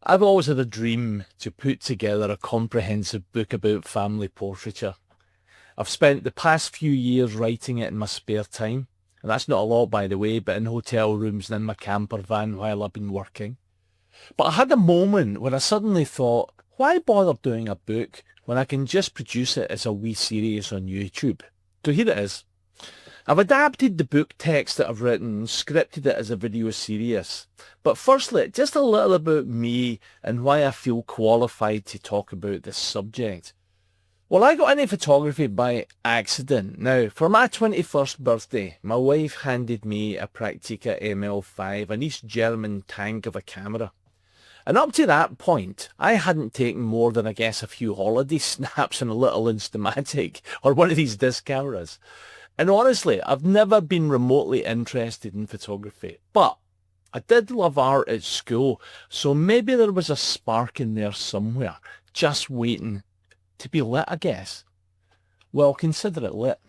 I've always had a dream to put together a comprehensive book about family portraiture. I've spent the past few years writing it in my spare time, and that's not a lot by the way, but in hotel rooms and in my camper van while I've been working. But I had a moment when I suddenly thought, why bother doing a book when I can just produce it as a wee series on YouTube? So here it is. I've adapted the book text that I've written and scripted it as a video series. But firstly, just a little about me and why I feel qualified to talk about this subject. Well, I got into photography by accident. Now, for my 21st birthday, my wife handed me a Praktica ML5, an East German tank of a camera. And up to that point, I hadn't taken more than, I guess, a few holiday snaps and a little Instamatic, or one of these disc cameras. And honestly, I've never been remotely interested in photography, but I did love art at school, so maybe there was a spark in there somewhere, just waiting to be lit, I guess. Well, consider it lit.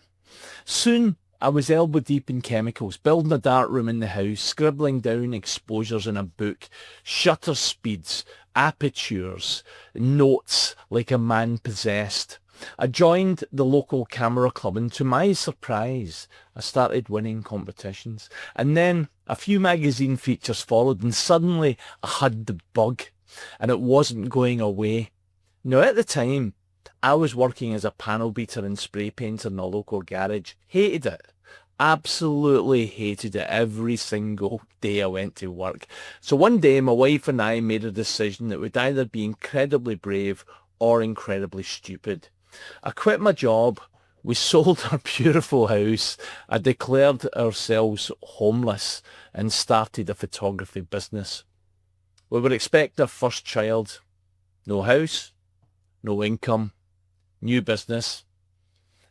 Soon, I was elbow deep in chemicals, building a darkroom in the house, scribbling down exposures in a book, shutter speeds, apertures, notes like a man possessed. I joined the local camera club and to my surprise, I started winning competitions. And then a few magazine features followed and suddenly I had the bug and it wasn't going away. Now at the time, I was working as a panel beater and spray painter in a local garage. Hated it. Absolutely hated it every single day I went to work. So one day my wife and I made a decision that would either be incredibly brave or incredibly stupid. I quit my job, we sold our beautiful house, I declared ourselves homeless and started a photography business. We were expecting our first child. No house, no income, new business.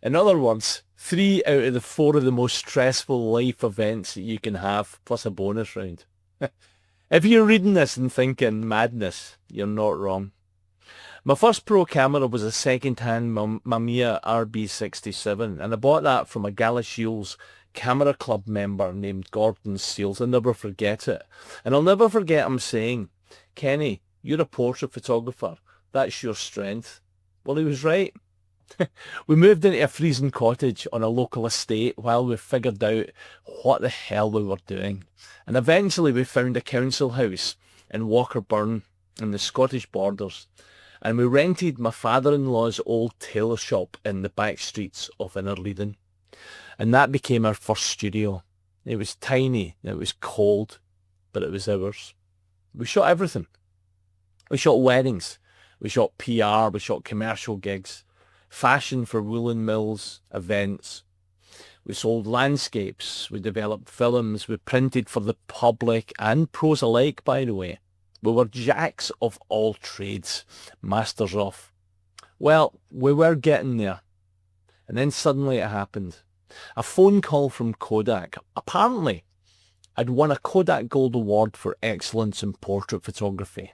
In other words, 3 out of the 4 of the most stressful life events that you can have, plus a bonus round. If you're reading this and thinking madness, you're not wrong. My first pro camera was a second-hand Mamiya RB67 and I bought that from a Galashiels Camera Club member named Gordon Seals. I'll never forget it. And I'll never forget him saying, "Kenny, you're a portrait photographer. That's your strength." Well, he was right. We moved into a freezing cottage on a local estate while we figured out what the hell we were doing. And eventually we found a council house in Walkerburn in the Scottish borders. And we rented my father-in-law's old tailor shop in the back streets of Innerleithen. And that became our first studio. It was tiny, it was cold, but it was ours. We shot everything. We shot weddings, we shot PR, we shot commercial gigs, fashion for woolen mills, events. We sold landscapes, we developed films, we printed for the public and pros alike, by the way. We were jacks of all trades, masters of. Well, we were getting there. And then suddenly it happened. A phone call from Kodak. Apparently, I'd won a Kodak Gold Award for excellence in portrait photography.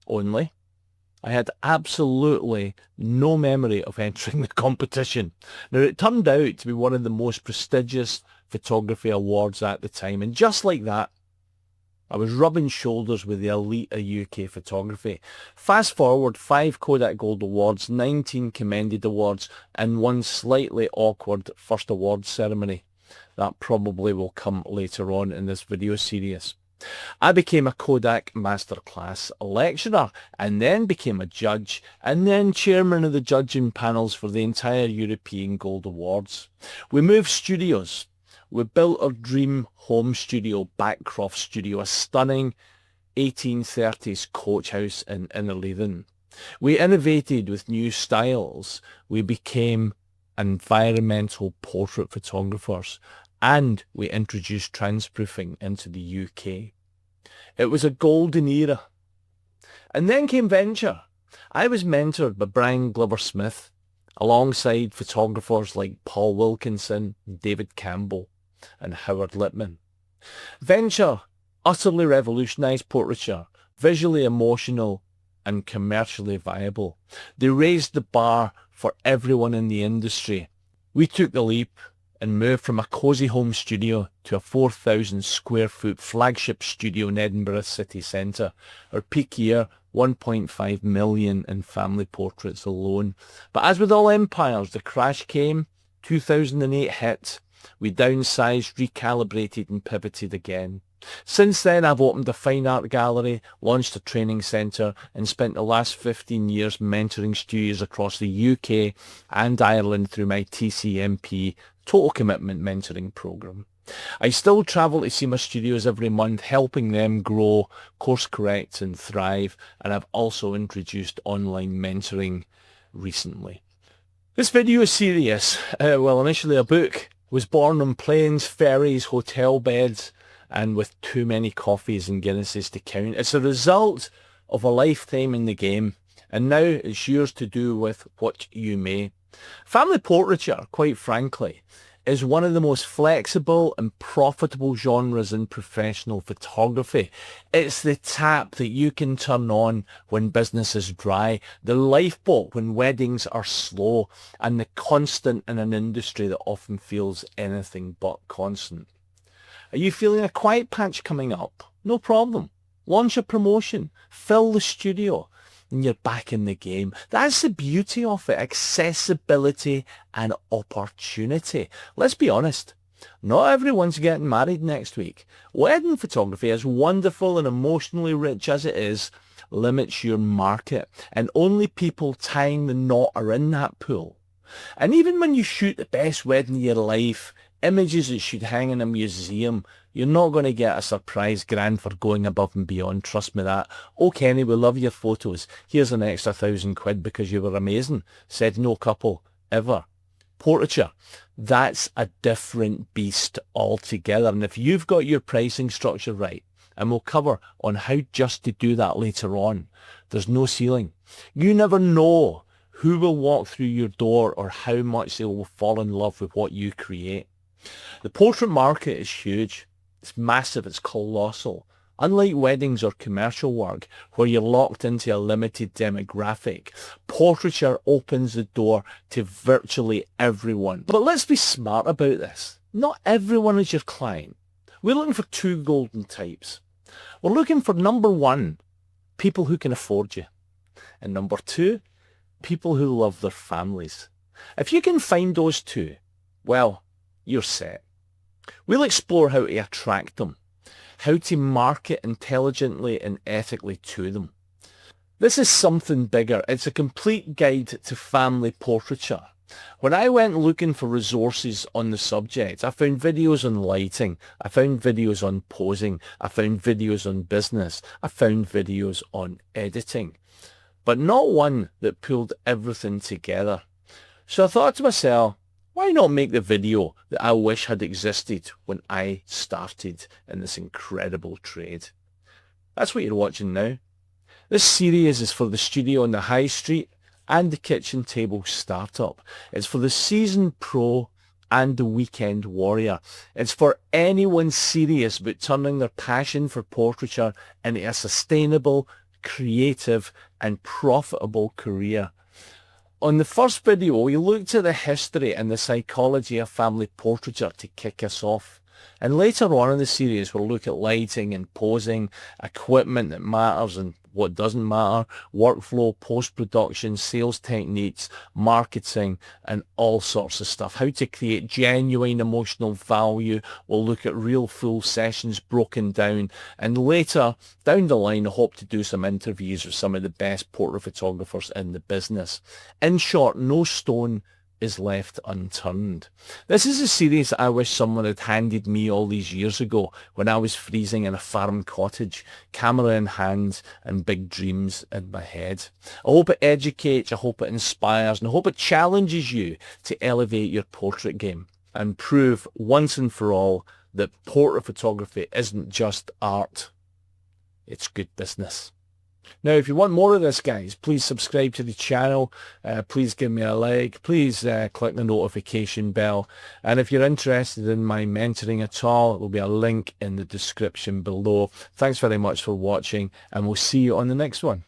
Only, I had absolutely no memory of entering the competition. Now, it turned out to be one of the most prestigious photography awards at the time, and just like that, I was rubbing shoulders with the elite of UK photography. Fast forward, 5 Kodak Gold Awards, 19 Commended Awards, and one slightly awkward first awards ceremony. That probably will come later on in this video series. I became a Kodak Masterclass lecturer, and then became a judge, and then chairman of the judging panels for the entire European Gold Awards. We moved studios. We built our dream home studio, Backcroft Studio, a stunning 1830s coach house in Innerleithen. We innovated with new styles. We became environmental portrait photographers, and we introduced transproofing into the UK. It was a golden era. And then came Venture. I was mentored by Brian Glover Smith, alongside photographers like Paul Wilkinson, David Campbell, and Howard Lippman. Venture utterly revolutionised portraiture, visually emotional and commercially viable. They raised the bar for everyone in the industry. We took the leap and moved from a cosy home studio to a 4,000 square foot flagship studio in Edinburgh city centre. Our peak year, 1.5 million in family portraits alone. But as with all empires, the crash came, 2008 hit, we downsized, recalibrated and pivoted again. Since then, I've opened a fine art gallery, launched a training centre and spent the last 15 years mentoring studios across the UK and Ireland through my TCMP Total Commitment Mentoring Programme. I still travel to see my studios every month, helping them grow, course correct and thrive, and I've also introduced online mentoring recently. This video is serious. Initially a book was born on planes, ferries, hotel beds, and with too many coffees and Guinnesses to count. It's a result of a lifetime in the game, and now it's yours to do with what you may. Family portraiture, quite frankly, is one of the most flexible and profitable genres in professional photography. It's the tap that you can turn on when business is dry, the lifeboat when weddings are slow, and the constant in an industry that often feels anything but constant. Are you feeling a quiet patch coming up? No problem. Launch a promotion, fill the studio, and you're back in the game. That's the beauty of it, accessibility and opportunity. Let's be honest, not everyone's getting married next week. Wedding photography, as wonderful and emotionally rich as it is, limits your market, and only people tying the knot are in that pool. And even when you shoot the best wedding of your life, images that should hang in a museum, you're not going to get a surprise grand for going above and beyond. Trust me that. "Oh, Kenny, we love your photos. Here's an extra £1,000 because you were amazing," said no couple ever. Portraiture, that's a different beast altogether. And if you've got your pricing structure right, and we'll cover on how just to do that later on, there's no ceiling. You never know who will walk through your door or how much they will fall in love with what you create. The portrait market is huge. It's massive. It's colossal. Unlike weddings or commercial work, where you're locked into a limited demographic, portraiture opens the door to virtually everyone. But let's be smart about this. Not everyone is your client. We're looking for two golden types. We're looking for, number one, people who can afford you. And number two, people who love their families. If you can find those two, well, you're set. We'll explore how to attract them, how to market intelligently and ethically to them. This is something bigger. It's a complete guide to family portraiture. When I went looking for resources on the subject, I found videos on lighting, I found videos on posing, I found videos on business, I found videos on editing, but not one that pulled everything together. So I thought to myself, why not make the video that I wish had existed when I started in this incredible trade? That's what you're watching now. This series is for the studio on the high street and the kitchen table startup. It's for the seasoned pro and the weekend warrior. It's for anyone serious about turning their passion for portraiture into a sustainable, creative and profitable career. On the first video, we looked at the history and the psychology of family portraiture to kick us off. And later on in the series, we'll look at lighting and posing, equipment that matters and what doesn't matter, workflow, post-production, sales techniques, marketing, and all sorts of stuff. How to create genuine emotional value. We'll look at real full sessions broken down. And later, down the line, I hope to do some interviews with some of the best portrait photographers in the business. In short, no stone is left unturned. This is a series that I wish someone had handed me all these years ago when I was freezing in a farm cottage, camera in hand and big dreams in my head. I hope it educates, I hope it inspires, and I hope it challenges you to elevate your portrait game and prove once and for all that portrait photography isn't just art, it's good business. Now, if you want more of this, guys, please subscribe to the channel. Please give me a like. Please click the notification bell. And if you're interested in my mentoring at all, there will be a link in the description below. Thanks very much for watching, and we'll see you on the next one.